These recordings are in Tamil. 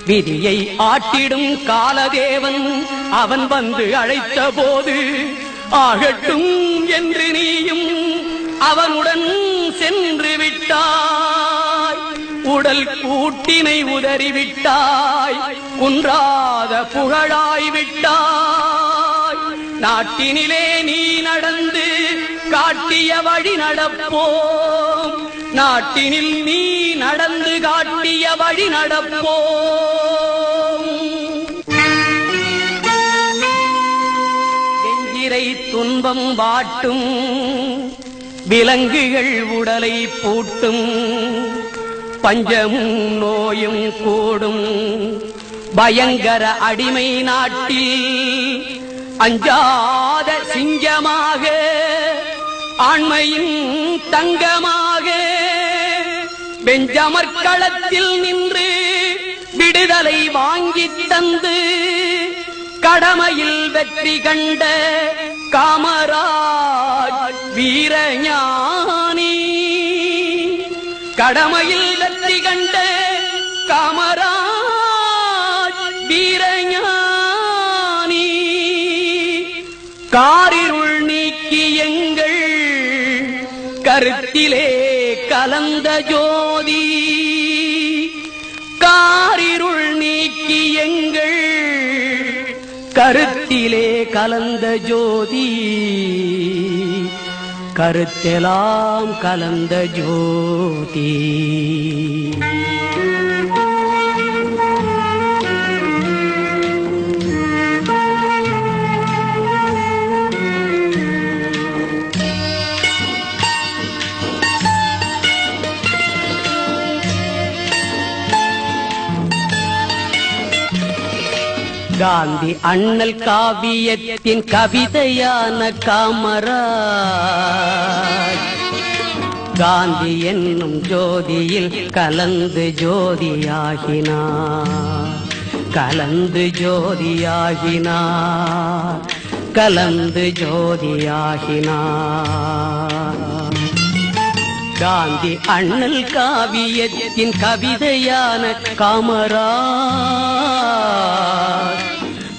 விதியை ஆட்டிடும் காலதேவன் அவன் வந்து அழைத்த போது ஆகட்டும் என்று நீயும் அவனுடன் சென்று விட்டாய். உடல் கூட்டினை உதறிவிட்டாய், குன்றாத புகழாய் விட்டாய். நாட்டினிலே நீ நடந்து காட்டிய வழி நடப்போம், நாட்டினில் நீ நடந்து காட்டிய வழி நடப்போம். நெஞ்சிரை துன்பம் வாட்டும் விலங்குகள் உடலை பூட்டும், பஞ்சமும் நோயும் கூடும் பயங்கர அடிமை நாட்டில் அஞ்சாத சிங்கமாக ஆண்மையின் தங்கமாக பெஞ்சமர்களத்தில் நின்று விடுதலை வாங்கி தந்து கடமையில் வெற்றி கண்ட காமராஜ் வீரஞானி. கடமையில் வெற்றி கண்ட காமராஜ் வீரஞானி. காரிருள் நீக்கி எங்கள் கருத்திலே கலந்த ஜோதி, காரிருள் நீக்கி எங்கள் கருத்திலே கலந்த ஜோதி, கருத்தெல்லாம் கலந்த ஜோதி. காந்தி அண்ணல் காவியத்தின் கவிதையான காமராஜ் காந்தி என்னும் ஜோதியில் கலந்து ஜோதியாகினார், கலந்து ஜோதியாகினார், கலந்து ஜோதியாகினார். காந்தி அண்ணல் காவியத்தின் கவிதையான காமராஜ்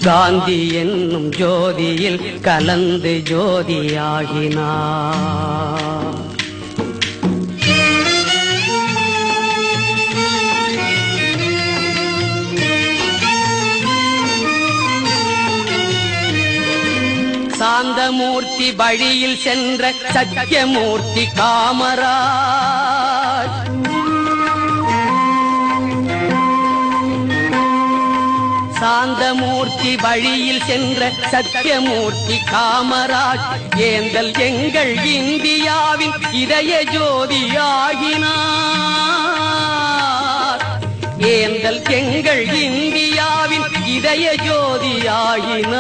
காந்தி என்னும் ஜோதியில் கலந்து ஜோதியாகினார். சாந்தமூர்த்தி வழியில் சென்ற சத்தியமூர்த்தி காமராஜ், சாந்தமூர்த்தி வழியில் சென்ற சத்தியமூர்த்தி காமராஜ் ஏந்தல் எங்கள் இந்தியாவின் இதய ஜோதியாகினார், ஏந்தல் எங்கள் இந்தியாவின் இதய ஜோதியாகினார்,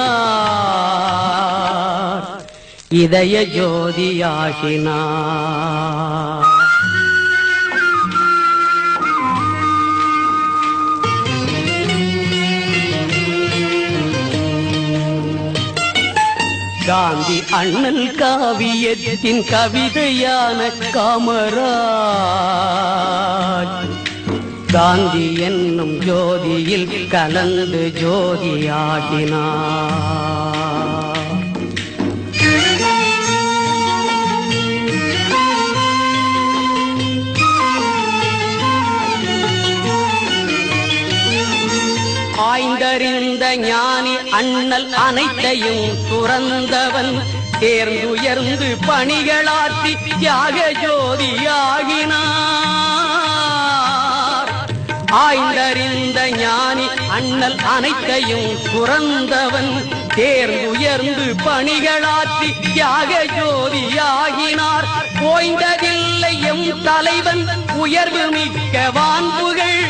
இதய ஜோதியாகினார். காந்தி அண்ணல் காவியத்தின் கவிதையான காமராஜ் காந்தி என்னும் ஜோதியில் கலந்து ஜோதியாகினார். ஆய்ந்தறிந்த ஞானி அண்ணல் அனைத்தையும் துறந்தவன் தேர்ந்துயர்ந்து பணிகளாற்றி தியாக ஜோதியாகினார். ஆய்ந்தறிந்த ஞானி அண்ணல் அனைத்தையும் துறந்தவன் தேர்ந்துயர்ந்து பணிகளாற்றி தியாக ஜோதியாகினார். ஓய்ந்ததில்லை எம் தலைவன் உயர்வு மிக்க வான்புகள்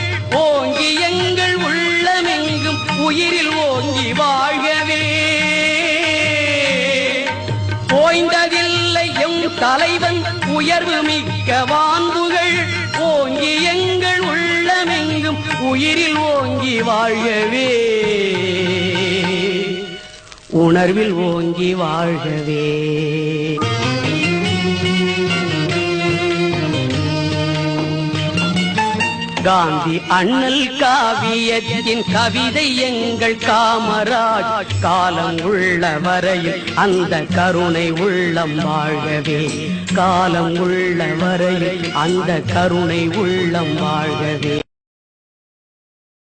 ஓங்கி எங்கள் உள்ளமெங்கும் உயிரில் ஓங்கி வாழ்கவே. ஓய்ந்ததில்லை எம் தலைவன் உயர்வு மிக்க வான்புகள் ஓங்கி எங்கள் உள்ளமெங்கும் உயிரில் ஓங்கி வாழ்கவே, உணர்வில் ஓங்கி வாழ்கவே. காந்தி அண்ணல் காவியத்தின் கவிதை எங்கள் காமராஜ். காலம் உள்ள வரையில் அந்த கருணை உள்ளம் வாழ்கவே. காலம் உள்ள வரையில் அந்த கருணை உள்ளம் வாழ்கவே.